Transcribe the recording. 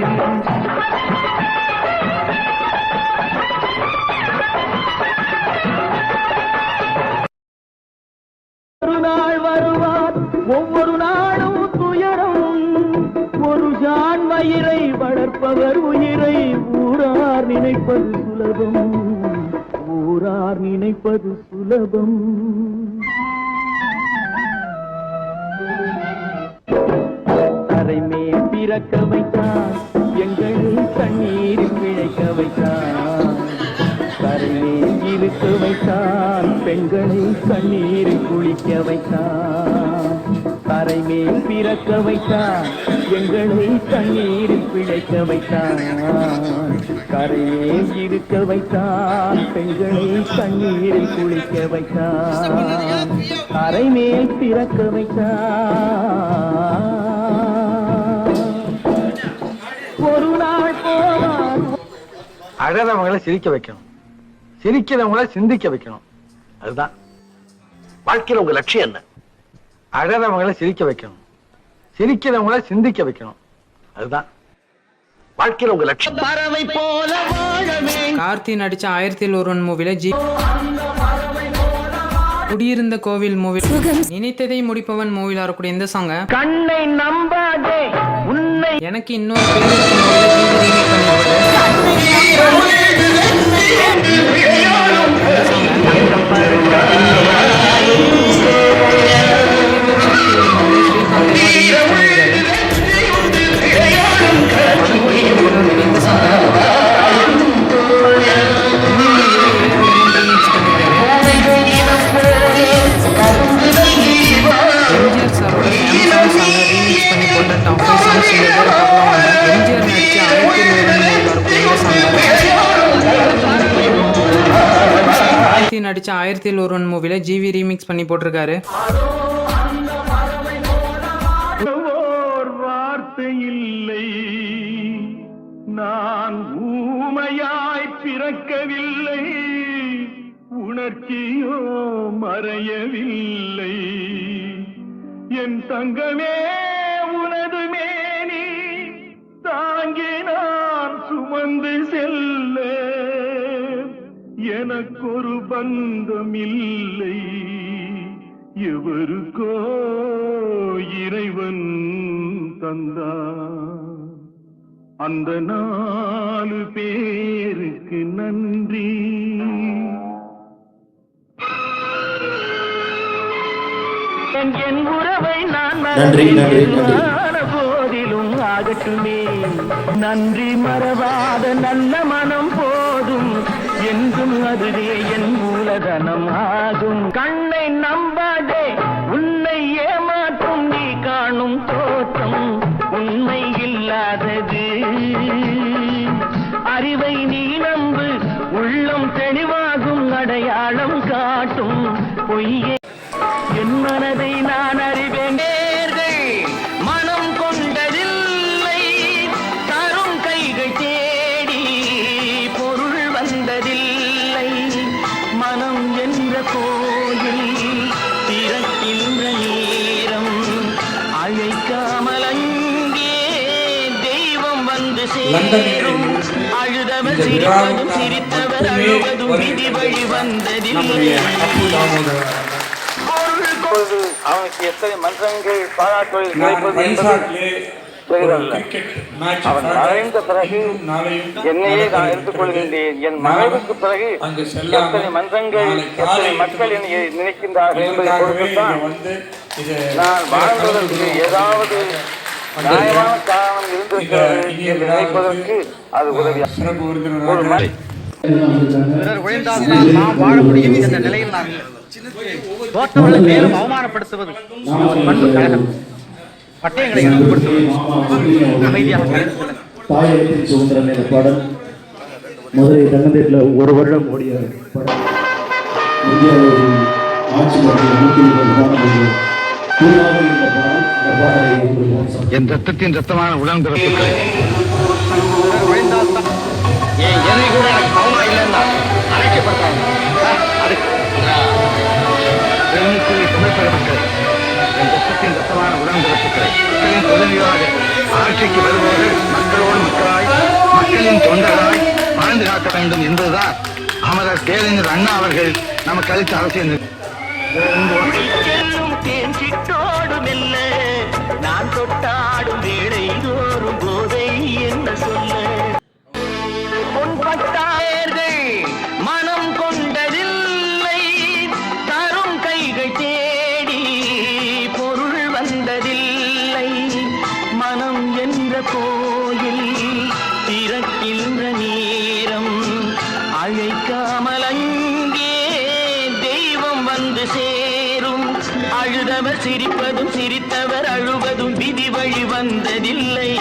ஒரு நாள் வருவார் ஒவ்வொரு நாளும் துயரம் ஒரு ஜான் மயிரை வளர்ப்பவர் உயிரை ஊரார் நினைப்பது சுலபம் ஊரார் நினைப்பது சுலபம் தரைமே பிறக்க வைத்தான் எங்களை தண்ணீரில் பிழைக்க வைத்தான் கரையே இருக்க வைத்தான் பெண்களை கண்ணீரில் குளிக்க வைத்தான் கரைமேல் பிறக்க வைத்தான் எங்களை தண்ணீரில் பிழைக்க வைத்தான் கரையே இருக்க வைத்தான் பெண்களை கண்ணீரில் குளிக்க வைத்தான் கரைமேல் பிறக்க வைத்தான் ஒரு நாள் போவான். அழறவங்களை சிரிக்க வைக்கணும், சிரிக்கிறவங்களை சிந்திக்க வைக்கணும். அதுதான் வாழ்க்கையில் உங்க லட்சியம் என்ன? அழறவங்களை சிரிக்க வைக்கணும், சிரிக்கிறவங்களை சிந்திக்க வைக்கணும். அதுதான் வாழ்க்கையில் உங்க லட்சியம். பறவை போல வாழவே. கார்த்தி நடிச்ச 1001 மூவில குடியிருந்த கோவில் மூவில நினைத்ததை முடிப்பவன் மூவில இருக்கக்கூடிய இந்த சாங்க கண்ணை நம்பாதே உன்னை எனக்கு இன்னொரு பேர் இருக்கும் மூவில ரீமேக் நடிச்ச 1001 மூவில ஜிவி ரீமிக்ஸ் பண்ணி போட்டிருக்காரு. வார்த்தை இல்லை நான் ஊமையாய் பிறக்கவில்லை உணர்ச்சியோ மறையவில்லை என் தங்கமே உனது மேனி தாங்கி நான் சுமந்து செல்ல எனக்கொரு பந்தம் இல்லை எவருக்கோ இறைவன் தந்தான் அந்த 4 பேருக்கு நன்றி. என் உறவை நான் போதிலும் ஆகட்டுமே நன்றி மறவாத நல்ல மனம் போதும் என்றும் அதுவே என் மூலதனம் ஆகும். கண்ணை நம்பாதே உன்னை ஏமாற்றும் நீ காணும் தோற்றம் உண்மை இல்லாதது அறிவை நீ நம்பு உள்ளம் தெளிவாகும் அடையாளம் காட்டும் பொய்யே என் மனதை நான் அறிவேன். மனம் கொண்டதில்லை தரும் கைகள் தேடி பொருள் வந்ததில்லை மனம் என்ற கோயில் திறக்கின்ற நேரம் அழைக்காமல் அங்கே தெய்வம் வந்து சேரும் அழுதவர் சிரிப்பதும் சிரித்தவர் அழுவதும் விதி வழி வந்ததில்லை. அவனுக்கு எத்தனை மன்றங்கள் பாராட்டுவதில் அவன் மறைந்த பிறகு என்னையே நான் எடுத்துக்கொள்கின்றேன். என் மறைவுக்கு பிறகு எத்தனை மன்றங்கள் எத்தனை மக்கள் என்னை நினைக்கின்றார்கள் என்பதை பொறுத்துத்தான் நான் வாழ்வதற்கு ஏதாவது நியாயமான காரணம் இருந்திருக்கிறது என்று நினைப்பதற்கு அது உதவியாக ஒரு மாதிரி நாம் வாழ முடியும் என்ற நிலையில் நாம் தோற்றவர்களை மேலும் அவமானப்படுத்துவது பண்பு கழகம் பட்டயங்களை தாயகத்தின் சுதந்திரம் என்ற பாடல் மதுரை தங்கத்தில் 1 வருடம் ஓடிய படம். இந்தியாவில் ஆட்சி என் ரத்தத்தின் ரத்தமான உடன்பிறப்புகளை என் ரத்தத்தின் ரத்தமான உடன்பிறப்புகளை உதவியாக ஆட்சிக்கு வருபவர்கள் மக்களோடு கட்சியின் தொண்டர்களாய் வாழ்ந்து காக்க வேண்டும் என்பதுதான் அமரர் பேரறிஞர் அண்ணா அவர்கள் நமக்கு அளித்த அரசியல். செல்லும் தேன் சிட்டோடு மெல்ல நான் தொட்டாடும் வேளை தோறும் போதை என்ன சொல்ல பொன்பட்டார்கள் மனம் கொண்டதில்லை தரும் கைகள் தேடி பொருள் வந்ததில்லை மனம் என்ற கோயில் திறக்கின்ற நேரம் அழைக்காமல் அங்கே தெய்வம் வந்து சேரும் அழுதவர் சிரிப்பதும் சிரித்தவர் அழுவதும் விதி வழி வந்ததில்லை